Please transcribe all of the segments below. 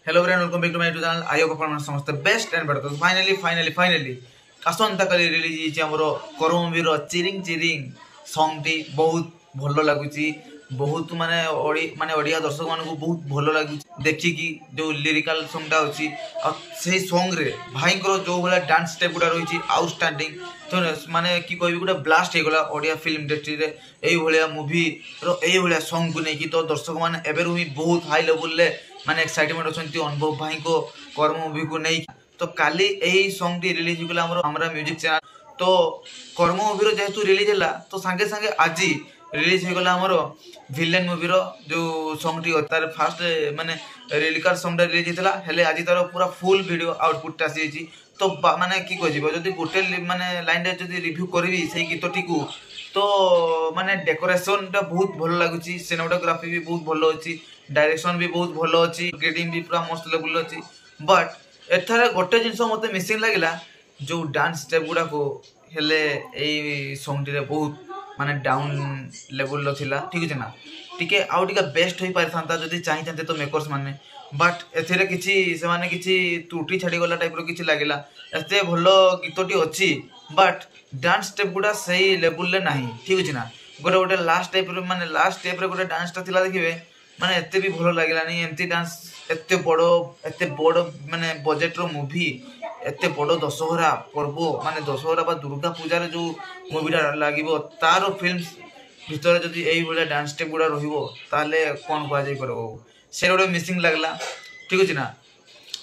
Hello everyone, welcome back to my YouTube channel. I hope you समस्त best and better. तो finally आसंता काली release हमरो करम movie रो Chiring Chiring song T बहुत भलो लागुची। बहुत माने ओडिया दर्शक मान को बहुत भलो लागुची देखि कि जो लिरिकल सॉन्ग टा होची आ से सॉन्ग रे भाई को जो वाला डांस स्टेप गुडा रहिची आउटस्टैंडिंग। तो माने की कहबी गुडा ब्लास्ट हे गला ओडिया फिल्म इंडस्ट्री रे एई भलिया मूवी रो एई भलिया सॉन्ग को नै कि तो दर्शक माने एबे रुही बहुत हाई लेवल ले माने एक्साइटमेंट अछंती अनुभव भाई को कर्म मूवी को नहीं। तो काली यही सॉन्ग टी रिलीज होला हमरा म्यूजिक चैनल। तो कर्म मूवी रो जेहेतु रिलीज होला तो संगे संगे आज रिलीज हो गला हमरो विलेन मूवी रो जो सॉन्ग टी तार फास्ट माने रिलिकल सॉन्ग रिलीज हितला हेले आज तार पूरा फुल वीडियो आउटपुट आसी छि। तो माने की कह जिवो जदी गोटे माने लाइन रे जदी रिव्यू करबी सेही गीतटी को तो माने डेकोरेशन टा बहुत भलो लागुची, सिनेमेटोग्राफी भी बहुत भलो अछि, डायरेक्शन भी बहुत भलो अछि, ग्रेडिंग भी पूरा मस्त लेवल अछि। बट एथारे गोटे जिंस मते मिसिंग लागिला जो डांस स्टेप गुडा को हेले एई सॉन्ग टी रे बहुत माने डाउन लेवल लो थिला। ठीक अछि ना, टिके आउ टिके बेस्ट होई पारथांता जदी चाहि थांते तो मेकर्स माने। बट एथिरे किछि से माने किछि त्रुटि छाडी गला टाइप रो किछि लागिला। एते भलो गीतटी अछि बट डांस स्टेप गुडा सही लेवल ले नाही। ठीक अछि ना, गोटे गोटे लास्ट टाइप रो माने लास्ट स्टेप रे गोटे डांस ता थिला देखिबे माने एते भी भलो लागिला नहीं। एमती डांस एते बड़ो माने बजेट रो मूवी एते बड़ो दशहरा पर्व माने दशहरा बा दुर्गा पूजा रे जो मूवीटा लागिबो तारो फिल्म भितर जदी एई बोले डांस स्टेप गुडा रहिबो ताले कोन कह जाय करबो से रोड मिसिंग लागला। ठीक अछि ना,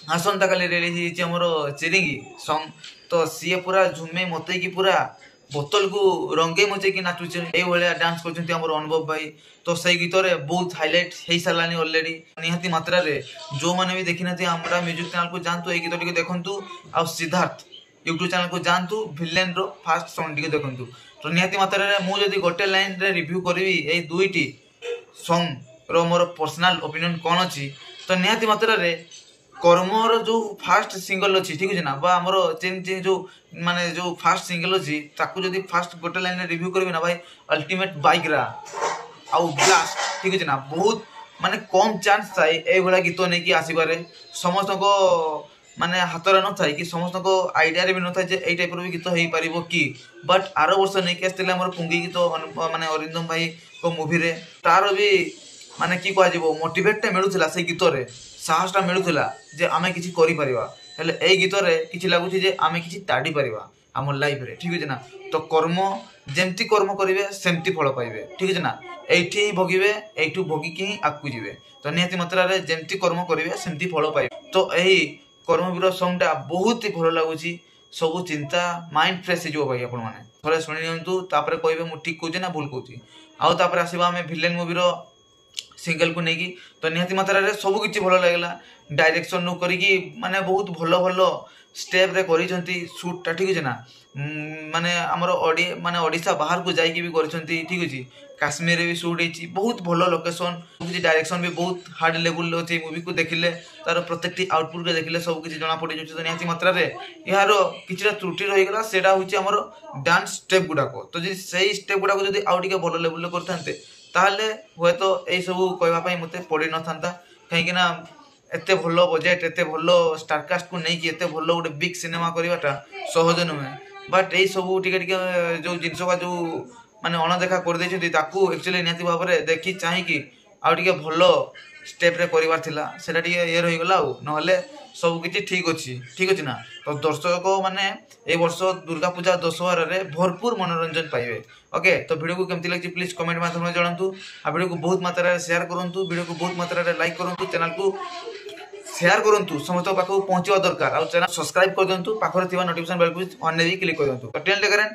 आसंता काली रिलीज हिची हमरो चिरिंगी सॉन्ग। तो सी पूरा झुमे मते की पूरा बोतल को रंगे मचे कि नाचुचे ए भलिया डांस करछंती हमर अनुभव भाई। तो सही गीत रे बहुत हाईलाइट हेई सालानी ऑलरेडी निहाती मात्रा रे जो माने भी देखिनाती हमरा म्यूजिक चैनल को जानतु ए गीत टिके देखंतु आ सिद्धार्थ यूट्यूब चैनल को जानतु विलेन रो फास्ट सॉन्ग टिके देखंतु। तो निहाती मात्रा रे मु जदी गोटे लाइन रे रिव्यू करबी ए दुईटी सॉन्ग रो मोर पर्सनल ओपिनियन कोन अछि तो निहाती मात्रा रे कर्मर जो फास्ट सिंगल अच्छी। ठीक है ना, बा हमरो चेन चेन जो माने जो फास्ट सिंगल अच्छी ताकू जदी फास्ट गोटे लाइन रिव्यू करबी ना भाई अल्टीमेट बाइक रा आउ ब्लास्ट। ठीक है ना, बहुत माने कम चांस थाए ए भला गीत नै कि आसीबारे समस्त को माने हातरे न थाए कि समस्त को आइडिया रे भी न थाए जे ए टाइप रो भी गीत हेई परिबो कि। बट आरो वर्ष नै कि आस्तिले हमर पुंगी गीत माने अरिंदम भाई को मूवी रे तारो भी माने की कह जिवो मोटिवेट टे मिलुथिला से गीत रे साहसटा मिलुथिला जे आमे किछि करि परिबा हेले ए गीत रे किछि लागुछि जे आमे किछि ताडी परिबा हमर लाइफ रे। ठीक है ना, तो कर्म जेमती कर्म करिवे सेमती फल पाइबे। ठीक है ना, एठी ही भोगिबे एठू भोगी कि आकु जिवे। तो निहाती मात्रा रे जेमती कर्म करिवे सेमती फल पाइबे। तो एही कर्म वीर सॉन्ग टा बहुत ही भलो लागुछि, सब चिंता माइंड फ्रेश हो भाई आपण माने थोड़े सुनि नियंतु तापरे कहबे मु ठीक कहूछि ना भूल कहूछि। आउ तापरे आसीबा हमें विलेन मूवी रो सिंगल को नेकी। तो निहाती मात्रा रे सब किछि भलो लागला, डायरेक्शन नु करी कि माने बहुत भलो भलो स्टेप रे करिसंती शूट टा। ठीक है ना, माने हमर माने ओडिसा बाहर को जाई कि भी करिसंती। ठीक अछि, काश्मीर रे भी शूट हेछि, बहुत भलो लोकेशन किछि, डायरेक्शन भी बहुत हार्ड लेवल लो छै। मूवी को देखिले तार प्रत्येकटी आउटपुट के देखिले सब किछि जणा पड़ि जछि। तो निहाती मात्रा रे यारो किछिटा त्रुटि रहि गेला सेडा होछि हमर डांस स्टेप गुडा को। तो जे सही स्टेप गुडा को जदी आउ टिके भलो लेवल लो करथांते ताहले होय तो ए सब कहबा पई मते पड़ी न थांता काहे कि ना एते भलो बजेट एते भलो स्टारकास्ट को नै कि एते भलो गोटे बिग सिनेमा करबाटा सहज नुहे। बट ए सब टिके टिके जो जिंस का जो माने अणदेखा कर दैछथि ताकू एक्चुअली निहाती भाबरे देखि चाहि कि आ टिके भलो स्टेप रे करिवार थिला सेटा टिके ए रहि गला नहले सब किछि ठीक अछि। ठीक अछि ना, तो दर्शक माने ए वर्ष दुर्गा पूजा दशहरा रे भरपूर मनोरंजन पाइबे। ओके, तो वीडियो को केमति लागछि प्लीज कमेंट माध्यम रे जणांतु। आ वीडियो को बहुत मात्रा रे शेयर करंतु, वीडियो को बहुत मात्रा रे लाइक करंतु, चैनल को शेयर करंतु, समस्त पाखो पहुंचवा दरकार। आ चैनल सब्सक्राइब कर दंतु, पाखरे थिबा नोटिफिकेशन बेल को ऑन ने भी क्लिक कर दंतु। तो टेल करें।